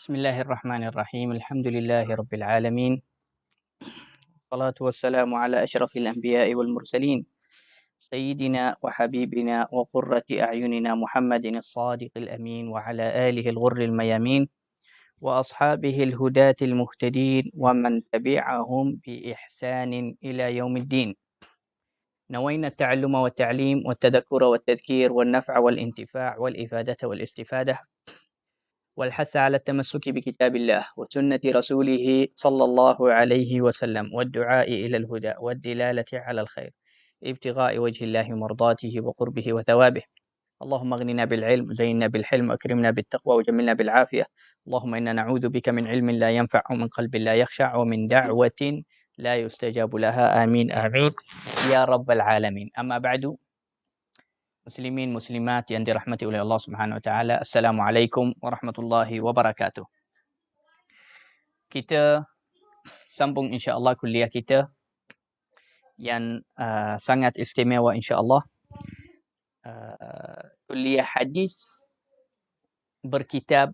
Bismillahirrahmanirrahim. Alhamdulillahi rabbil alamin. Salatu wassalamu ala asyrafil anbiya'i wal mursalin. Sayyidina wa habibina wa qurrati a'yunina Muhammadin as-sadiqil amin wa ala alihi al-ghurril mayamin wa ashabihi al-hudatil muhtadin wa man tabi'ahum bi ihsanin ila yaumiddin. نوينا التعلم والتعليم والتذكر والتذكير والنفع والانتفاع والإفادة والاستفادة والحث على التمسك بكتاب الله وسنة رسوله صلى الله عليه وسلم والدعاء إلى الهدى والدلالة على الخير ابتغاء وجه الله ومرضاته وقربه وثوابه. اللهم اغننا بالعلم زينا بالحلم واكرمنا بالتقوى وجملنا بالعافية. اللهم إنا نعوذ بك من علم لا ينفع ومن قلب لا يخشع ومن دعوة لا يستجاب لها. آمين آمين يا رب العالمين. أما بعد، Muslimin muslimat yang dirahmati oleh Allah Subhanahu wa taala, Assalamualaikum warahmatullahi wabarakatuh. Kita sambung insya-Allah kuliah kita yang sangat istimewa insya-Allah. Kuliah hadis berkitab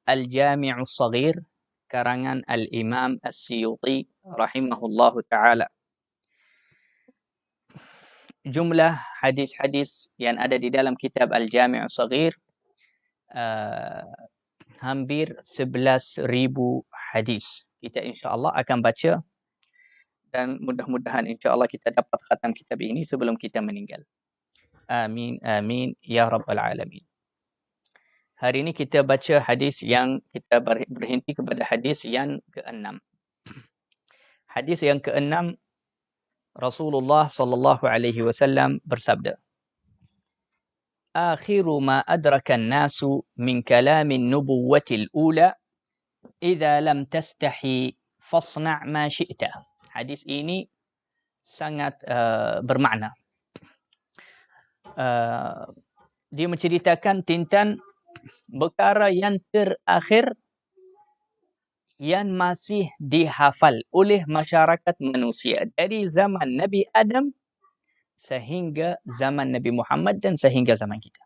Al-Jami'us Shaghir karangan Al-Imam As-Suyuti rahimahullahu taala. Jumlah hadis-hadis yang ada di dalam kitab Al-Jami'us Shaghir hampir 11,000 hadis. Kita insya-Allah akan baca dan mudah-mudahan insya-Allah kita dapat khatam kitab ini sebelum kita meninggal. Amin amin ya rabbal alamin. Hari ini kita baca hadis yang kita berhenti kepada hadis yang ke-6. Hadis yang ke-6, Rasulullah sallallahu alaihi wasallam bersabda, "Akhiru ma adraka an-nasu min kalamin nubuwwatil ula, idza lam tastahi fasna' ma syi'ta." Hadis ini sangat bermakna. Dia menceritakan tentang perkara yang terakhir yang masih dihafal oleh masyarakat manusia dari zaman Nabi Adam sehingga zaman Nabi Muhammad dan sehingga zaman kita.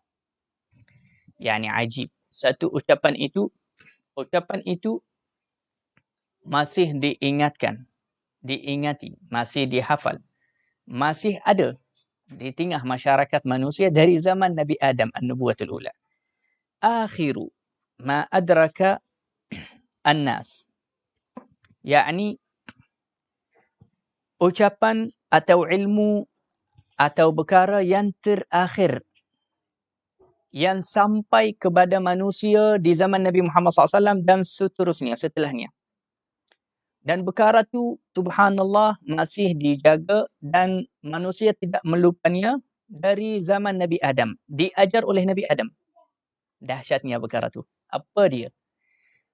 Yani ajib. Satu ucapan itu masih diingatkan, diingati, masih dihafal, masih ada di tengah masyarakat manusia dari zaman Nabi Adam, an-nubuwatul ula. Akhiru ma adraka an-nas, yakni ucapan atau ilmu atau perkara yang terakhir yang sampai kepada manusia di zaman Nabi Muhammad SAW dan seterusnya setelahnya. Dan perkara itu subhanallah masih dijaga dan manusia tidak melupanya dari zaman Nabi Adam. Diajar oleh Nabi Adam. Dahsyatnya perkara itu. Apa dia?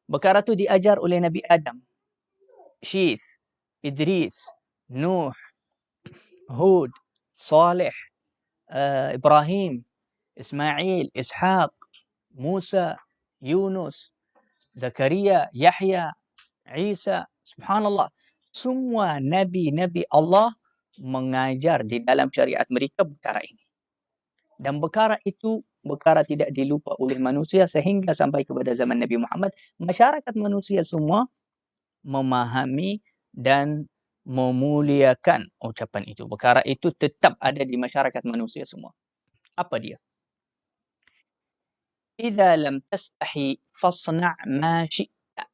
Perkara itu diajar oleh Nabi Adam. Syith, Idris, Nuh, Hud, Saleh, Ibrahim, Ismail, Ishaq, Musa, Yunus, Zakaria, Yahya, Isa. Subhanallah. Semua Nabi-Nabi Allah mengajar di dalam syariat mereka perkara ini. Dan perkara itu perkara tidak dilupa oleh manusia sehingga sampai kepada zaman Nabi Muhammad. Masyarakat manusia semua memahami dan memuliakan ucapan itu. Perkara itu tetap ada di masyarakat manusia semua. Apa dia? Idza lam tastahi fasna' ma syi'ta.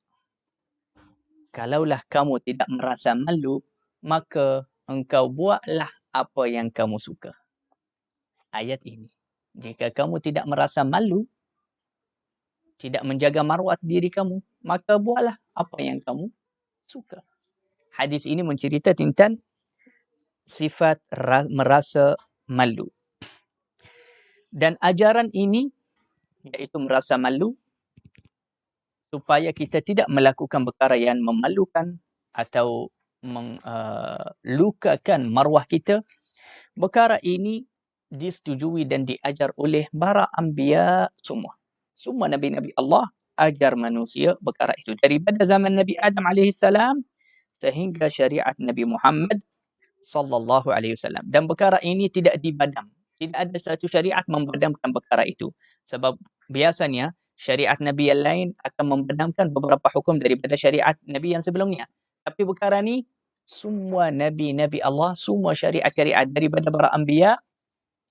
Kalaulah kamu tidak merasa malu, maka engkau buatlah apa yang kamu suka. Ayat ini. Jika kamu tidak merasa malu, tidak menjaga maruat diri kamu, maka buatlah apa yang kamu suka. Hadis ini mencerita tentang sifat merasa malu. Dan ajaran ini, iaitu merasa malu, supaya kita tidak melakukan perkara yang memalukan atau melukakan maruah kita. Perkara ini disetujui dan diajar oleh para anbiya semua. Semua Nabi-Nabi Allah ajar manusia perkara itu. Daripada zaman Nabi Adam AS sehingga syariat Nabi Muhammad sallallahu alaihi wasallam. Dan perkara ini tidak dibadam. Tidak ada satu syariat membadamkan perkara itu. Sebab Biasanya syariat Nabi yang lain akan membenamkan beberapa hukum daripada syariat Nabi yang sebelumnya. Tapi perkara ni, semua Nabi-Nabi Allah, semua syariat-syariat daripada para anbiya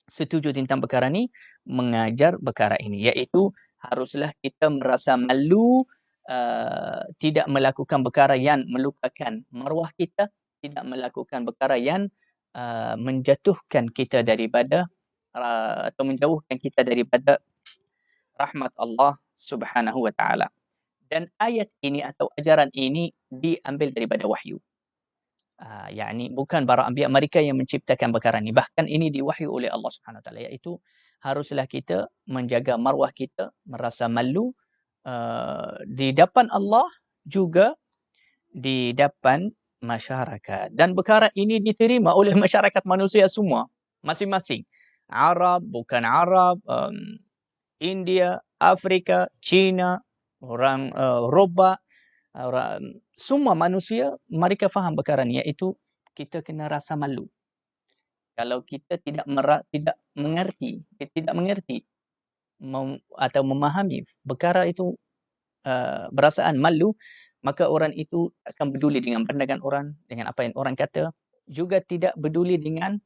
setuju tentang perkara ni, mengajar perkara ini. Iaitu haruslah kita merasa malu tidak melakukan perkara yang melukakan maruah kita, tidak melakukan perkara yang menjatuhkan kita daripada atau menjauhkan kita daripada rahmat Allah Subhanahu wa taala. Dan ayat ini atau ajaran ini diambil daripada wahyu. Yakni bukan para anbiya mereka yang menciptakan perkara ini, bahkan ini diwahyu oleh Allah Subhanahu wa taala, iaitu haruslah kita menjaga maruah kita, merasa malu di depan Allah juga di depan masyarakat. Dan perkara ini diterima oleh masyarakat manusia semua, masing-masing. Arab, bukan Arab, India, Afrika, China, orang Eropah, orang, semua manusia mereka faham perkara ni, iaitu kita kena rasa malu. Kalau kita tidak mengerti atau memahami perkara itu, perasaan malu, maka orang itu akan peduli dengan pandangan orang, dengan apa yang orang kata, juga tidak peduli dengan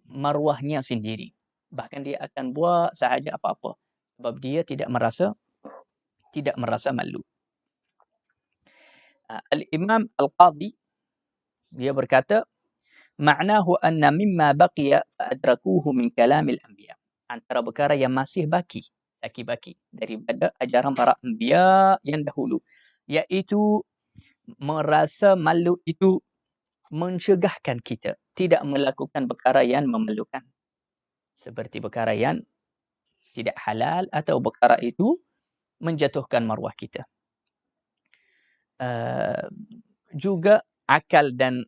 maruahnya sendiri. Bahkan dia akan buat sahaja apa-apa sebab dia tidak merasa malu. Al-Imam Al-Qadhi dia berkata, ma'nahu anna mimma baqiya fa'adrakuhu min kalamil anbiya. Antara perkara yang masih baki daripada ajaran para anbiya yang dahulu, iaitu merasa malu itu mencegahkan kita tidak melakukan perkara yang memalukan, seperti perkara yang tidak halal atau perkara itu menjatuhkan maruah kita. Juga akal dan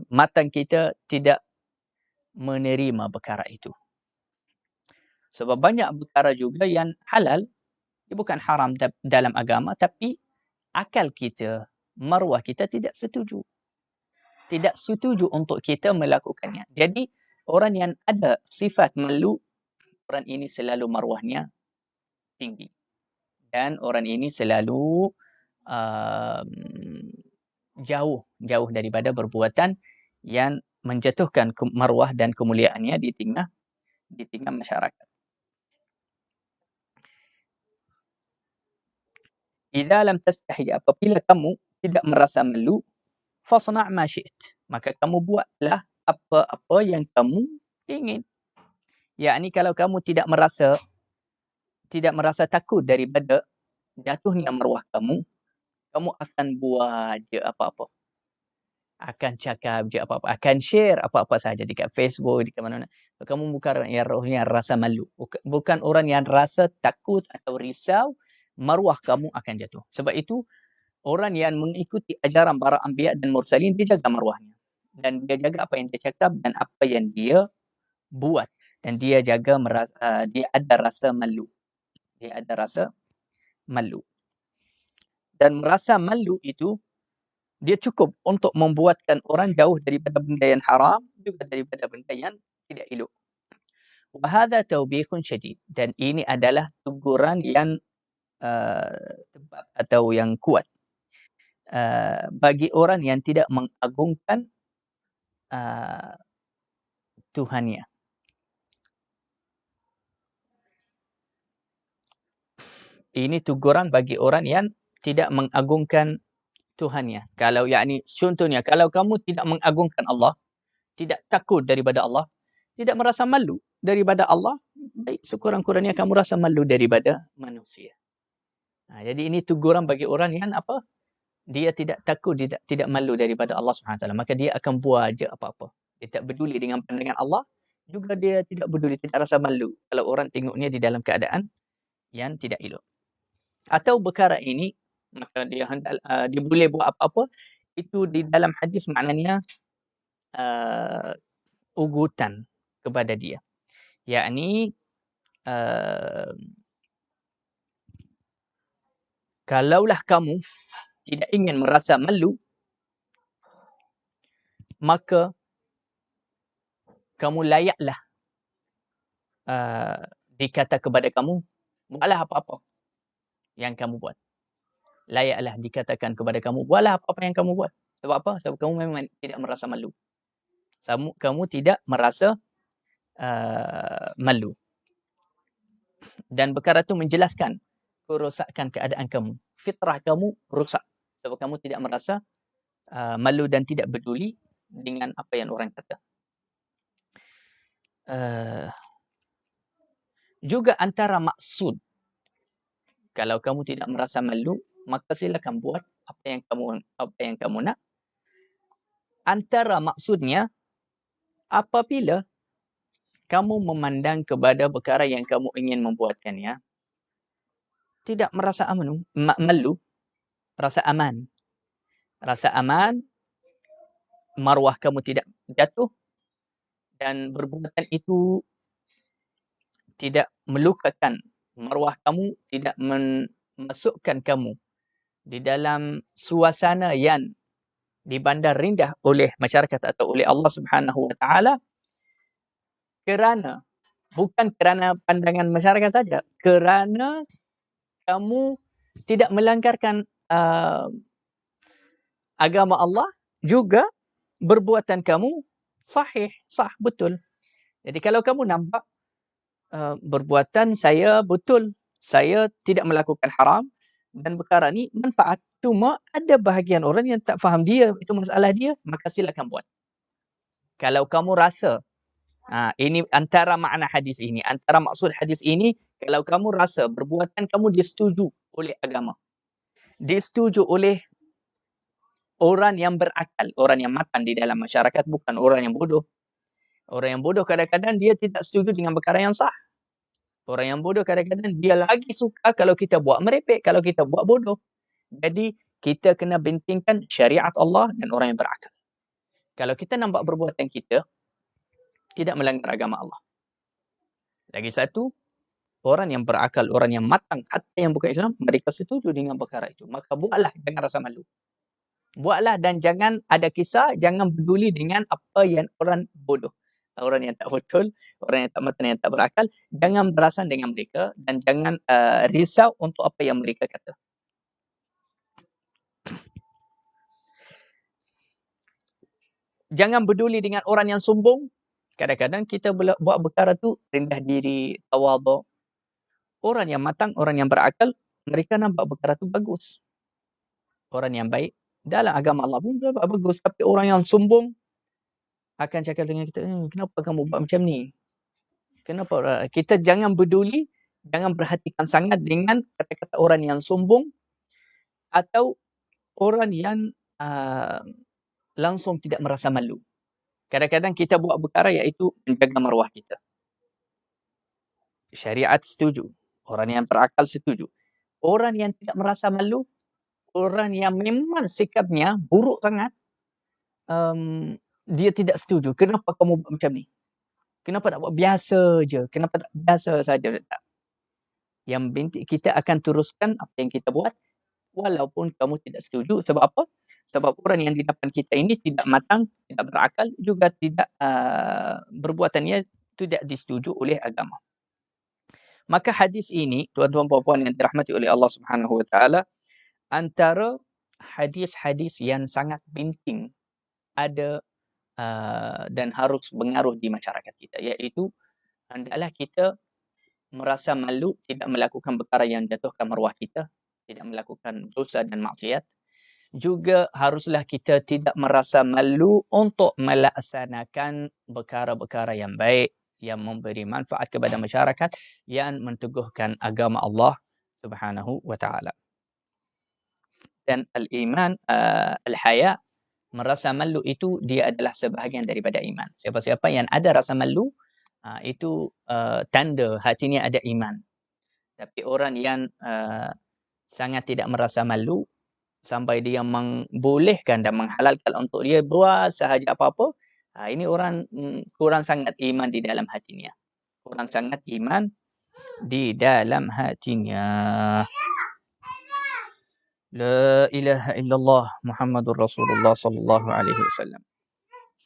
matang kita tidak menerima perkara itu. Sebab banyak perkara juga yang halal, dia bukan haram dalam agama, tapi akal kita, maruah kita tidak setuju. Tidak setuju untuk kita melakukannya. Jadi, orang yang ada sifat malu, orang ini selalu maruahnya tinggi. Dan orang ini selalu jauh daripada perbuatan yang menjatuhkan maruah dan kemuliaannya di tengah masyarakat. Idza lam tastahi, apabila kamu tidak merasa malu, fasna' ma syi't, maka kamu buatlah apa-apa yang kamu ingin. Yakni kalau kamu tidak merasa takut daripada jatuhnya maruah kamu akan buat je apa-apa. Akan cakap je apa-apa, akan share apa-apa saja dekat Facebook, dekat mana-mana. Kamu bukan yang rohnya rasa malu, bukan orang yang rasa takut atau risau maruah kamu akan jatuh. Sebab itu orang yang mengikuti ajaran para anbiya dan mursalin, dia jaga maruahnya. Dan dia jaga apa yang dia cakap dan apa yang dia buat. Dan dia jaga dia ada rasa malu. Dia ada rasa malu. Dan merasa malu itu, dia cukup untuk membuatkan orang jauh daripada benda yang haram, juga daripada benda yang tidak elok. Wa hadha tawbikhun syadid. Dan ini adalah teguran yang tepat atau yang kuat bagi orang yang tidak mengagungkan Tuhannya. Ini teguran bagi orang yang tidak mengagungkan Tuhannya. Kalau yakni contohnya, kalau kamu tidak mengagungkan Allah, tidak takut daripada Allah, tidak merasa malu daripada Allah, baik sekurang-kurangnya kamu rasa malu daripada manusia. Jadi ini teguran bagi orang yang apa? Dia tidak takut, tidak malu daripada Allah SWT. Maka dia akan buat je apa-apa. Dia tak peduli dengan pandangan Allah. Juga dia tidak peduli, tidak rasa malu kalau orang tengoknya di dalam keadaan yang tidak elok. Atau perkara ini, maka dia boleh buat apa-apa. Itu di dalam hadis maknanya ugutan kepada dia. Yakni kalaulah kamu tidak ingin merasa malu, maka kamu layaklah dikata kepada kamu, buatlah apa-apa yang kamu buat. Layaklah dikatakan kepada kamu, buatlah apa-apa yang kamu buat. Sebab apa? Sebab kamu memang tidak merasa malu. Kamu tidak merasa malu. Dan perkara itu menjelaskan kerosakan keadaan kamu. Fitrah kamu rosak. Sebab kamu tidak merasa malu dan tidak peduli dengan apa yang orang kata. Juga antara maksud. Kalau kamu tidak merasa malu, maka silakan buat apa yang kamu nak. Antara maksudnya, apabila kamu memandang kepada perkara yang kamu ingin membuatkannya, tidak merasa malu, rasa aman. Rasa aman, maruah kamu tidak jatuh, dan perbuatan itu tidak melukakan maruah kamu, tidak memasukkan kamu di dalam suasana yang dipandang rendah oleh masyarakat atau oleh Allah Subhanahu wa taala, bukan kerana pandangan masyarakat saja, kerana kamu tidak melanggarkan agama Allah, juga perbuatan kamu sah, betul. Jadi kalau kamu nampak perbuatan saya betul, saya tidak melakukan haram, dan perkara ni manfaat, cuma ada bahagian orang yang tak faham dia, itu masalah dia, maka silakan buat. Kalau kamu rasa, ini antara makna hadis ini, antara maksud hadis ini, kalau kamu rasa perbuatan kamu disetujui oleh agama, disetujui oleh orang yang berakal, orang yang matang di dalam masyarakat, bukan orang yang bodoh. Orang yang bodoh kadang-kadang dia tidak setuju dengan perkara yang sah. Orang yang bodoh kadang-kadang dia lagi suka kalau kita buat merepek, kalau kita buat bodoh. Jadi kita kena bentingkan syariat Allah dan orang yang berakal. Kalau kita nampak perbuatan kita tidak melanggar agama Allah. Lagi satu, orang yang berakal, orang yang matang, hatta yang bukan Islam, mereka setuju dengan perkara itu. Maka buatlah, jangan rasa malu. Buatlah dan jangan ada kisah, jangan peduli dengan apa yang orang bodoh. Orang yang tak betul, orang yang tak matang, yang tak berakal, jangan berasan dengan mereka dan jangan risau untuk apa yang mereka kata. Jangan peduli dengan orang yang sombong. Kadang-kadang kita buat perkara tu rendah diri, tawadhu. Orang yang matang, orang yang berakal, mereka nampak perkara tu bagus. Orang yang baik dalam agama Allah pun bagus, tapi orang yang sombong akan cakap dengan kita, kenapa kamu buat macam ni? Kenapa? Kita jangan peduli, jangan perhatikan sangat dengan kata-kata orang yang sombong atau orang yang langsung tidak merasa malu. Kadang-kadang kita buat perkara iaitu menjaga maruah kita. Syariat setuju. Orang yang berakal setuju. Orang yang tidak merasa malu, orang yang memang sikapnya buruk sangat, dia tidak setuju. Kenapa kamu buat macam ni? Kenapa tak buat biasa je? Kenapa tak biasa saja? Tak. Yang penting kita akan teruskan apa yang kita buat walaupun kamu tidak setuju. Sebab apa? Sebab orang yang di depan kita ini tidak matang, tidak berakal, juga tidak perbuatannya tidak disetujui oleh agama. Maka hadis ini, tuan-tuan puan-puan yang dirahmati oleh Allah Subhanahu wa taala, antara hadis-hadis yang sangat penting ada dan harus mengaruh di masyarakat kita, iaitu hendaklah kita merasa malu tidak melakukan perkara yang jatuhkan maruah kita, tidak melakukan dosa dan maksiat. Juga haruslah kita tidak merasa malu untuk melaksanakan perkara-perkara yang baik, yang memberi manfaat kepada masyarakat, yang menteguhkan agama Allah Subhanahu wa taala. Dan al-iman, al-haya, merasa malu itu dia adalah sebahagian daripada iman. Siapa-siapa yang ada rasa malu, itu tanda hatinya ada iman. Tapi orang yang sangat tidak merasa malu sampai dia membolehkan dan menghalalkan untuk dia buat sahaja apa-apa, ini orang kurang sangat iman di dalam hatinya. Kurang sangat iman di dalam hatinya. La ilaha illallah Muhammadur Rasulullah sallallahu alaihi wasallam.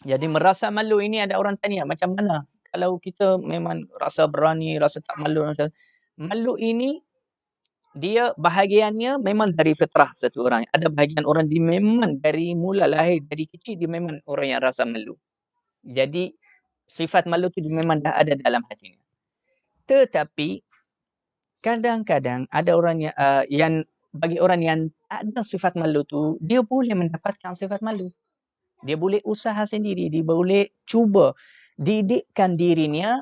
Jadi merasa malu ini ada orang tanya, macam mana Kalau kita memang rasa berani, rasa tak malu, malu ini dia bahagiannya memang dari fitrah satu orang. Ada bahagian orang dia memang dari mula lahir, dari kecil dia memang orang yang rasa malu. Jadi sifat malu tu dia memang dah ada dalam hatinya. Tetapi kadang-kadang ada orang yang bagi orang yang tak ada sifat malu tu, dia boleh mendapatkan sifat malu. Dia boleh usaha sendiri, dia boleh cuba didikkan dirinya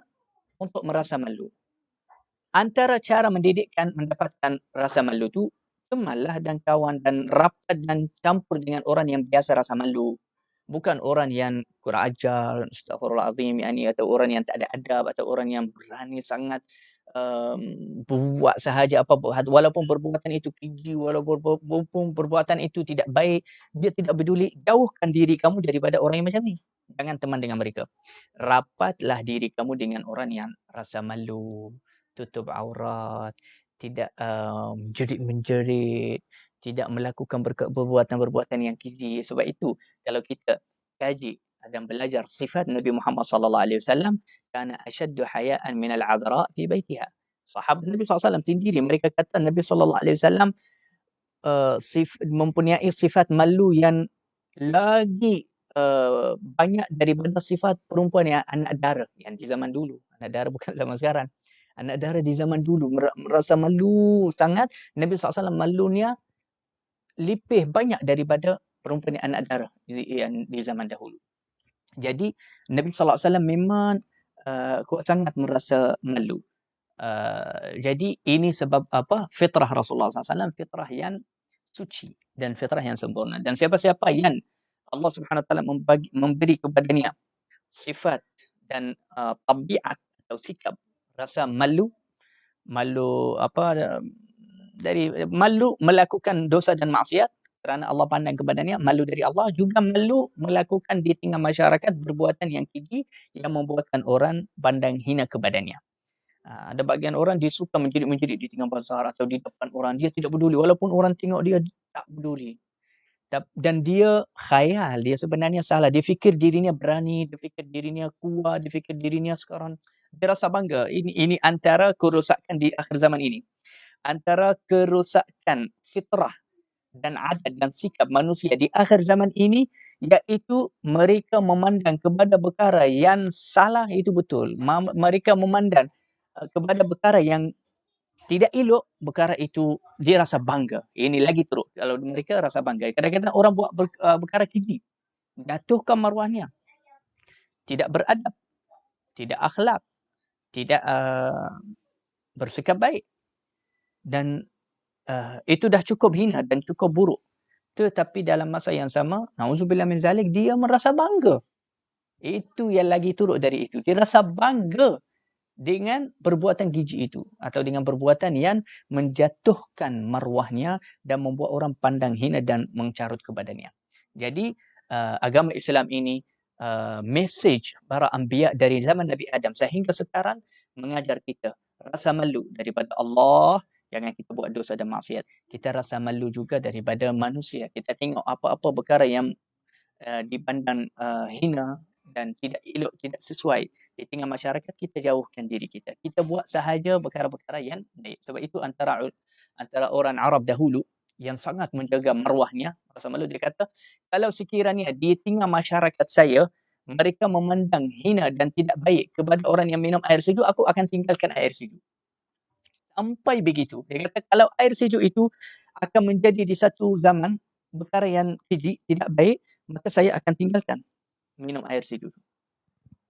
untuk merasa malu. Antara cara mendidikkan mendapatkan rasa malu tu, temanlah dan kawan dan rapat dan campur dengan orang yang biasa rasa malu. Bukan orang yang kurang ajar, astagfirullahalazim, atau orang yang tak ada adab, atau orang yang berani sangat buat sahaja apa, walaupun perbuatan itu keji, walaupun perbuatan itu tidak baik, dia tidak peduli. Jauhkan diri kamu daripada orang yang macam ni. Jangan teman dengan mereka. Rapatlah diri kamu dengan orang yang rasa malu, tutup aurat, tidak menjerit, tidak melakukan perbuatan-perbuatan yang keji. Sebab itu kalau kita kaji dan belajar sifat Nabi Muhammad sallallahu alaihi wasallam, kana ashaddu haya'an min al-'adra fi baitiha. Sahabat Nabi SAW sendiri mereka kata Nabi sallallahu alaihi wasallam mempunyai sifat malu yang lagi banyak daripada sifat perempuan yang anak dara yang di zaman dulu. Anak dara bukan zaman sekarang. Anak dara di zaman dulu merasa malu sangat. Nabi SAW malunya lebih banyak daripada perempuan yang anak dara yang di zaman dahulu. Jadi Nabi SAW memang kuat sangat merasa malu. Jadi ini sebab apa? Fitrah Rasulullah SAW, fitrah yang suci dan fitrah yang sempurna. Dan siapa-siapa yang Allah Subhanahu Wa Taala memberi kepadanya sifat dan tabiat atau sikap rasa malu dari malu melakukan dosa dan maksiat kerana Allah pandang kepadanya, malu dari Allah, juga malu melakukan di tengah masyarakat perbuatan yang keji yang membuatkan orang pandang hina kepadanya. Ada bagian orang dia suka menjerit-menjerit di tengah bazar atau di depan orang, dia tidak peduli walaupun orang tengok dia tak peduli. Dan dia khayal, dia sebenarnya salah. Dia fikir dirinya berani, dia fikir dirinya kuat, dia fikir dirinya sekarang dia rasa bangga. Ini antara kerosakan di akhir zaman ini. Antara kerosakan fitrah dan adat dan sikap manusia di akhir zaman ini, iaitu mereka memandang kepada perkara yang salah itu betul. Mereka memandang kepada perkara yang tidak elok, perkara itu dia rasa bangga. Ini lagi teruk. Kalau mereka rasa bangga. Kadang-kadang orang buat perkara keji, jatuhkan maruahnya, tidak beradab, tidak akhlak, tidak bersikap baik. Dan itu dah cukup hina dan cukup buruk. Tetapi dalam masa yang sama, na'udzubillah min zalik, dia merasa bangga. Itu yang lagi teruk dari itu. Dia rasa bangga dengan perbuatan keji itu. Atau dengan perbuatan yang menjatuhkan maruahnya dan membuat orang pandang hina dan mencarut kepadanya. Jadi, agama Islam ini, message para anbiya dari zaman Nabi Adam sehingga sekarang mengajar kita rasa malu daripada Allah. Jangan kita buat dosa dan maksiat. Kita rasa malu juga daripada manusia. Kita tengok apa-apa perkara yang dipandang hina dan tidak elok, tidak sesuai di tengah masyarakat, kita jauhkan diri kita. Kita buat sahaja perkara-perkara yang baik. Sebab itu antara orang Arab dahulu yang sangat menjaga maruahnya, rasa malu, dia kata, kalau sekiranya di tengah masyarakat saya, mereka memandang hina dan tidak baik kepada orang yang minum air sejuk, aku akan tinggalkan air sejuk. Sampai begitu. Dia kata kalau air sejuk itu akan menjadi di satu zaman perkara yang keji, tidak baik, maka saya akan tinggalkan minum air sejuk.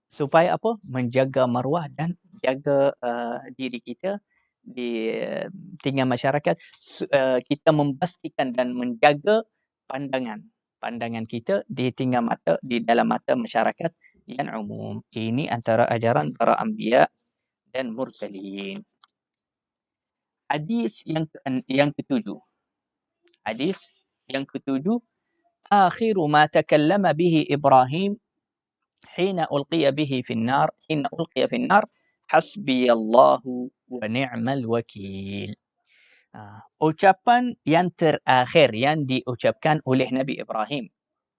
Supaya apa? Menjaga maruah dan jaga diri kita di tengah masyarakat. Kita memastikan dan menjaga pandangan kita di tengah mata, di dalam mata masyarakat yang umum. Ini antara ajaran para anbiya dan mursalin. Hadis yang ketujuh. Hadis yang ketujuh. Akhiru ma takallama bihi Ibrahim hina ulqiya bihi fi an-nar, hina ulqiya fi an-nar, hasbiyallahu wa ni'mal wakil. Ucapan yang terakhir yang diucapkan oleh Nabi Ibrahim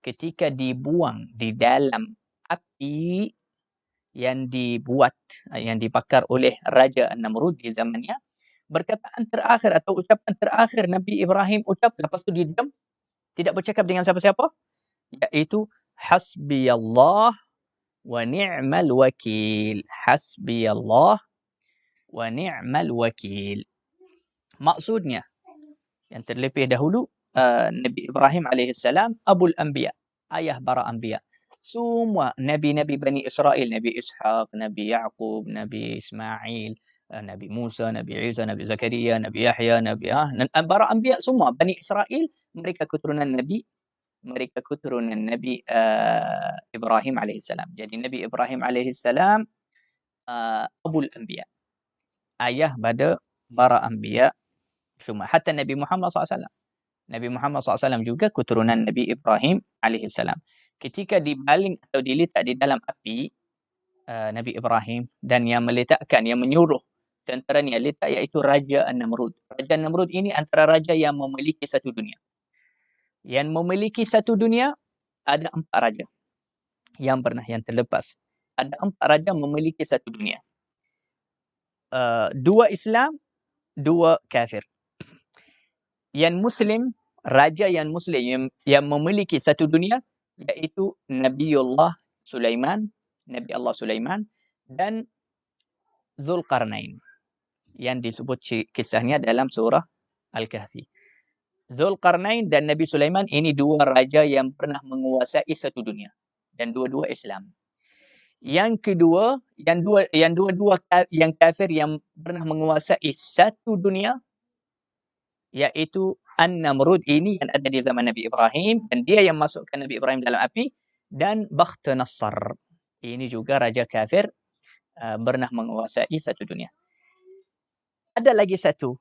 ketika dibuang di dalam api yang dibuat, yang dibakar oleh Raja Namrud di zamannya. Perkataan terakhir atau ucapan terakhir Nabi Ibrahim ucap, lepas tu dia diam, tidak bercakap dengan siapa-siapa, iaitu hasbiyallah wa ni'mal wakil. Hasbiyallah wa ni'mal wakil. Maksudnya, yang terlebih dahulu, Nabi Ibrahim alaihissalam Abul Anbiya, ayah para anbiya. Semua nabi-nabi Bani Israel, Nabi Ishaq, Nabi Yaqub, Nabi Ismail, Nabi Musa, Nabi Isa, Nabi Zakaria, Nabi Yahya, para anbiya semua Bani Israel, mereka keturunan Nabi Ibrahim alaihissalam. Jadi Nabi Ibrahim alaihissalam Abul Anbiya, ayah pada para anbiya semua. Hatta Nabi Muhammad SAW. Nabi Muhammad SAW juga keturunan Nabi Ibrahim alaihissalam. Ketika dibaling atau diletak di dalam api, Nabi Ibrahim, dan yang meletakkan, yang menyuruh tenteranya letak, iaitu Raja Namrud. Raja Namrud ini antara raja yang memiliki satu dunia. Yang memiliki satu dunia, ada 4 raja yang terlepas. Ada 4 raja memiliki satu dunia. 2 Islam, 2 kafir. Yang Muslim, raja yang Muslim yang memiliki satu dunia, iaitu Nabiullah Sulaiman, Nabi Allah Sulaiman, dan Zulkarnain, yang disebut kisahnya dalam surah Al-Kahfi. Zulkarnain dan Nabi Sulaiman ini 2 raja yang pernah menguasai satu dunia, dan dua-dua Islam. Yang kedua, yang kafir yang pernah menguasai satu dunia, iaitu An-Namrud ini yang ada di zaman Nabi Ibrahim, dan dia yang masukkan Nabi Ibrahim dalam api, dan Bakhtunassar. Ini juga raja kafir, pernah menguasai satu dunia. Ada lagi satu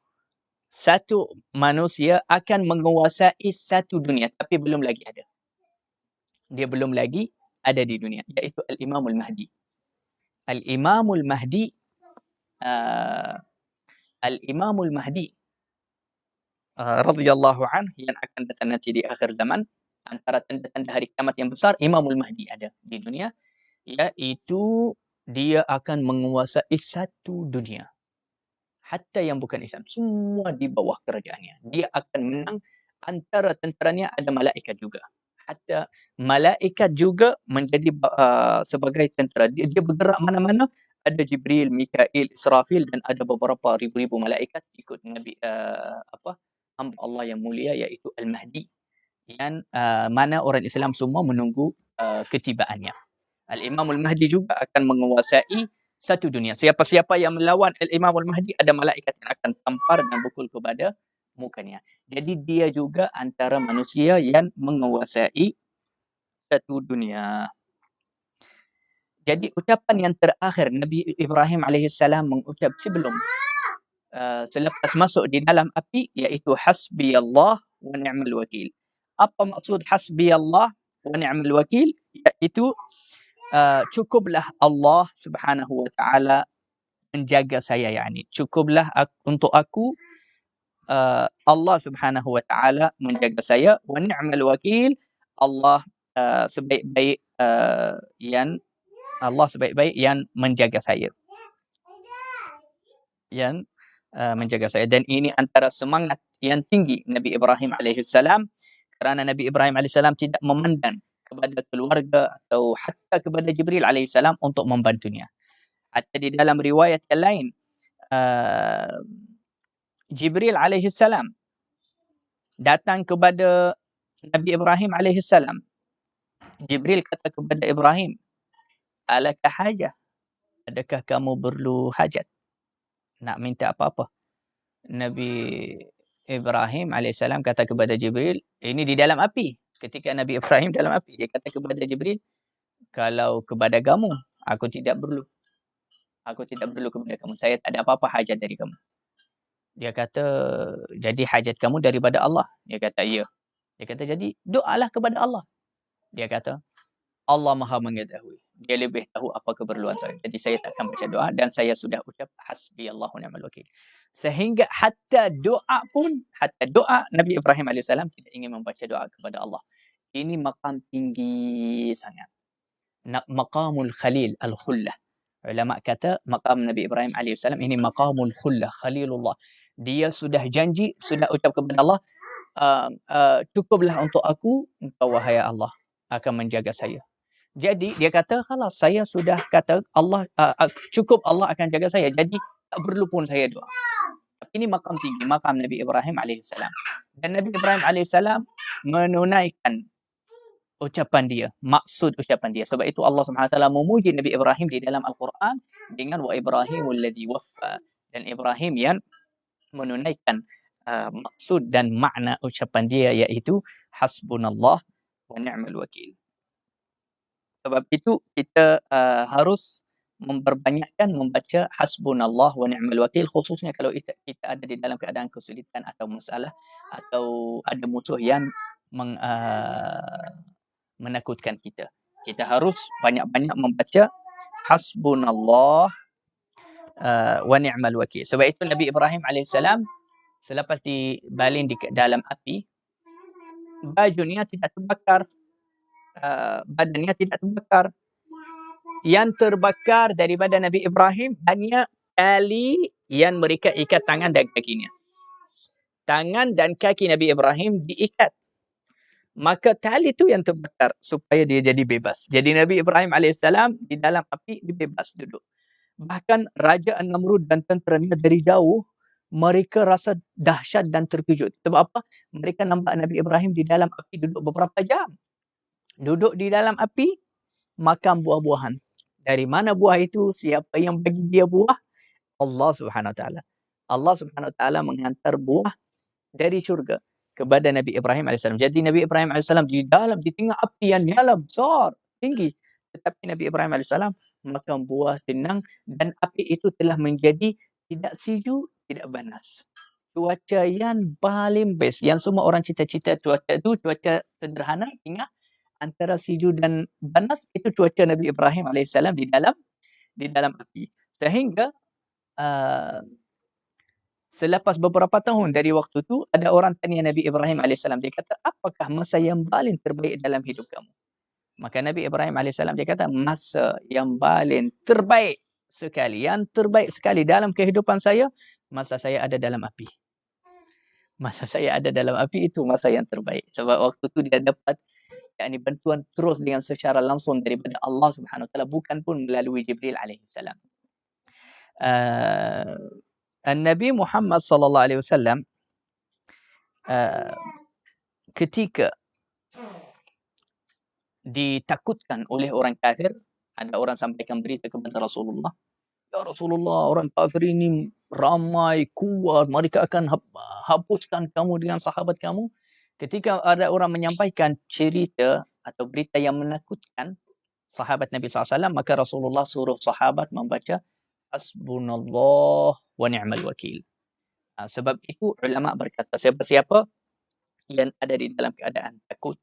manusia akan menguasai satu dunia, tapi belum lagi ada. Dia belum lagi ada di dunia, iaitu Al-Imamul Mahdi. Al-Imamul Mahdi, Al-Imamul Mahdi radhiyallahu anhu, yang akan datang nanti di akhir zaman. Antara tanda-tanda hari kiamat yang besar, Imamul Mahdi ada di dunia, iaitu dia akan menguasai satu dunia. Hatta yang bukan Islam, semua di bawah kerajaannya. Dia akan menang. Antara tenteranya ada malaikat juga. Hatta malaikat juga menjadi sebagai tentera. Dia bergerak mana-mana. Ada Jibril, Mikail, Israfil, dan ada beberapa ribu-ribu malaikat ikut Nabi hamba Allah yang mulia, iaitu Al-Mahdi, yang mana orang Islam semua menunggu ketibaannya. Al-Imamul Mahdi juga akan menguasai satu dunia. Siapa-siapa yang melawan Al-Imamul Mahdi, ada malaikat yang akan tampar dan pukul kepada mukanya. Jadi dia juga antara manusia yang menguasai satu dunia. Jadi ucapan yang terakhir Nabi Ibrahim alaihissalam mengucap sebelum selepas masuk di dalam api, iaitu hasbiyallah wa ni'mal wakil. Apa maksud hasbiyallah wa ni'mal wakil? Iaitu cukuplah Allah Subhanahu wa taala menjaga saya, yakni cukuplah untuk aku Allah Subhanahu wa taala menjaga saya, wa ni'mal wakil, Allah sebaik-baik yang menjaga saya. Yang menjaga saya. Dan ini antara semangat yang tinggi Nabi Ibrahim alaihissalam, kerana Nabi Ibrahim alaihissalam tidak memandang kepada keluarga atau hatta kepada Jibril alaihissalam untuk membantunya. Hatta di dalam riwayat yang lain, Jibril alaihissalam datang kepada Nabi Ibrahim alaihissalam. Jibril kata kepada Ibrahim, alaka hajah? Adakah kamu perlu hajat? Nak minta apa-apa? Nabi Ibrahim alaihissalam kata kepada Jibril, ini di dalam api. Ketika Nabi Ibrahim dalam api, dia kata kepada Jibril, kalau kepada kamu, aku tidak perlu. Aku tidak perlu kepada kamu. Saya tak ada apa-apa hajat dari kamu. Dia kata, jadi hajat kamu daripada Allah? Dia kata, ya. Dia kata, jadi doalah kepada Allah. Dia kata, Allah Maha mengetahui. Dia lebih tahu apa keperluan saya. Jadi saya tak akan baca doa, dan saya sudah ucap hasbi Allahu ni'mal wakil. Sehingga hatta doa Nabi Ibrahim alaihissalam tidak ingin membaca doa kepada Allah. Ini maqam tinggi sangat. Maqamul Khalil al-Khullah. Ulama kata maqam Nabi Ibrahim alaihissalam ini maqamul khullah, khalilullah. Dia sudah janji, sudah ucap kepada Allah, cukuplah untuk aku, engkau wahai Allah akan menjaga saya. Jadi dia kata, kalau saya sudah kata Allah cukup, Allah akan jaga saya. Jadi tak perlu pun saya doa. Tapi ini maqam tinggi, maqam Nabi Ibrahim alaihissalam. Dan Nabi Ibrahim alaihissalam menunaikan ucapan dia, maksud ucapan dia. Sebab itu Allah Subhanahu Wa Taala memuji Nabi Ibrahim di dalam Al-Quran dengan wa Ibrahimul ladzi waffa, dan Ibrahim yang menunaikan maksud dan makna ucapan dia, iaitu hasbunallah wa ni'mal wakil. Sebab itu kita harus memperbanyakkan membaca hasbunallah wa ni'mal wakil, khususnya kalau kita ada di dalam keadaan kesulitan atau masalah atau ada musuh yang menakutkan kita. Kita harus banyak-banyak membaca hasbunallah wa ni'mal wakil. Sebab itu Nabi Ibrahim alaihissalam selepas dibaling di dalam api, bajunya tidak terbakar, badannya tidak terbakar. Yang terbakar daripada Nabi Ibrahim hanya tali yang mereka ikat tangan dan kakinya. Tangan dan kaki Nabi Ibrahim diikat. Maka tali itu yang terbakar supaya dia jadi bebas. Jadi Nabi Ibrahim alaihissalam di dalam api dia bebas duduk. Bahkan Raja An-Namrud dan tenteranya dari jauh mereka rasa dahsyat dan terkejut. Sebab apa? Mereka nampak Nabi Ibrahim di dalam api duduk beberapa jam. Duduk di dalam api, makan buah-buahan. Dari mana buah itu? Siapa yang bagi dia buah? Allah Subhanahu Wa Taala. Allah Subhanahu Wa Taala menghantar buah dari syurga kepada Nabi Ibrahim AS. Jadi Nabi Ibrahim AS di tengah api yang nyala besar, tinggi. Tetapi Nabi Ibrahim AS makan buah tenang, dan api itu telah menjadi tidak sejuk, tidak panas. Cuaca yang paling best, yang semua orang cita-cita cuaca itu, cuaca sederhana, tengah antara sejuk dan panas, itu cuaca Nabi Ibrahim AS di dalam api. Sehingga selepas beberapa tahun dari waktu itu, ada orang tanya Nabi Ibrahim AS. Dia kata, apakah masa yang paling terbaik dalam hidup kamu? Maka Nabi Ibrahim AS dia kata, masa yang paling terbaik sekali, yang terbaik sekali dalam kehidupan saya, masa saya ada dalam api. Masa saya ada dalam api itu masa yang terbaik. Sebab waktu itu dia dapat bantuan terus dengan secara langsung daripada Allah Subhanahu Wa Taala, bukan pun melalui Jibril alaihissalam. Nabi Muhammad sallallahu alaihi wasallam ketika ditakutkan oleh orang kafir, ada orang sampaikan berita kepada Rasulullah, ya Rasulullah, orang kafir ini ramai, kuat, mereka akan hapuskan kamu dengan sahabat kamu. Ketika ada orang menyampaikan cerita atau berita yang menakutkan sahabat Nabi SAW, maka Rasulullah suruh sahabat membaca hasbunallah wa ni'mal wakil. Sebab itu ulama berkata, siapa-siapa yang ada di dalam keadaan takut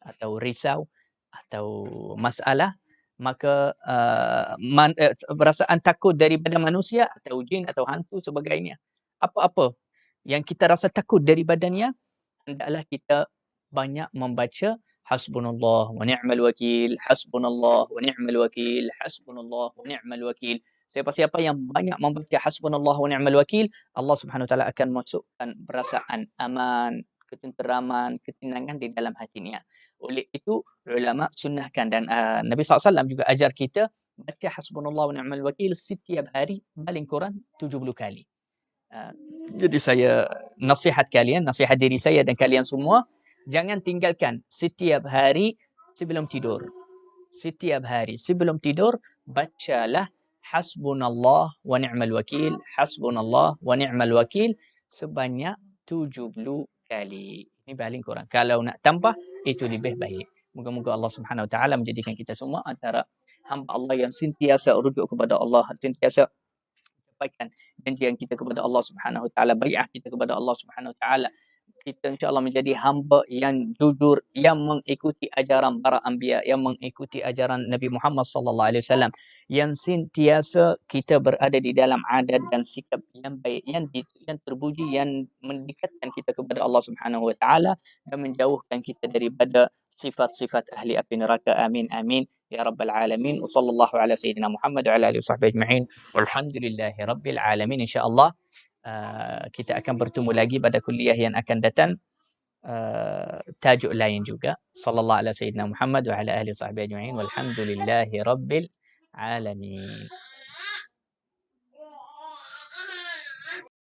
atau risau atau masalah, maka perasaan takut daripada manusia atau jin atau hantu sebagainya, apa-apa yang kita rasa takut daripadanya, hendaklah kita banyak membaca hasbunallah wa ni'mal wakil, hasbunallah wa ni'mal wakil, hasbunallah wa ni'mal wakil. Siapa-siapa yang banyak membaca hasbunallah wa ni'mal wakil, Allah Subhanahu Wa Taala akan masukkan perasaan aman, ketenteraman, ketenangan di dalam hatinya. Oleh itu ulama sunnahkan, dan Nabi SAW juga ajar kita baca hasbunallah wa ni'mal wakil setiap hari paling kurang 70 kali. Jadi saya nasihat kalian, nasihat diri saya dan kalian semua, jangan tinggalkan setiap hari sebelum tidur. Setiap hari sebelum tidur bacalah hasbunallah wa ni'mal wakil, hasbunallah wa ni'mal wakil sebanyak 70 kali. Ini paling kurang. Kalau nak tambah, itu lebih baik. Moga-moga Allah Subhanahu Wa Taala menjadikan kita semua antara hamba Allah yang sentiasa rujuk kepada Allah, sentiasa sampaikan janjian kita kepada Allah Subhanahu Wa Taala, bai'ah kita kepada Allah Subhanahu Wa Taala, kita insya-Allah menjadi hamba yang jujur, yang mengikuti ajaran para anbiya, yang mengikuti ajaran Nabi Muhammad sallallahu alaihi wasallam, yang sentiasa kita berada di dalam adat dan sikap yang baik, yang terpuji, yang mendekatkan kita kepada Allah Subhanahu wa taala dan menjauhkan kita daripada sifat-sifat ahli api neraka. Amin amin ya rabbal alamin. Wa sallallahu ala sayyidina Muhammad wa ala alihi wasahbihi ajma'in. Walhamdulillahi rabbil alamin. Insya-Allah kita akan bertemu lagi pada kuliah yang akan datang, tajuk lain juga. Sallallahu ala sayyidina Muhammad wa ala alihi wasahbihi ajma'in. Walhamdulillahi rabbil alamin.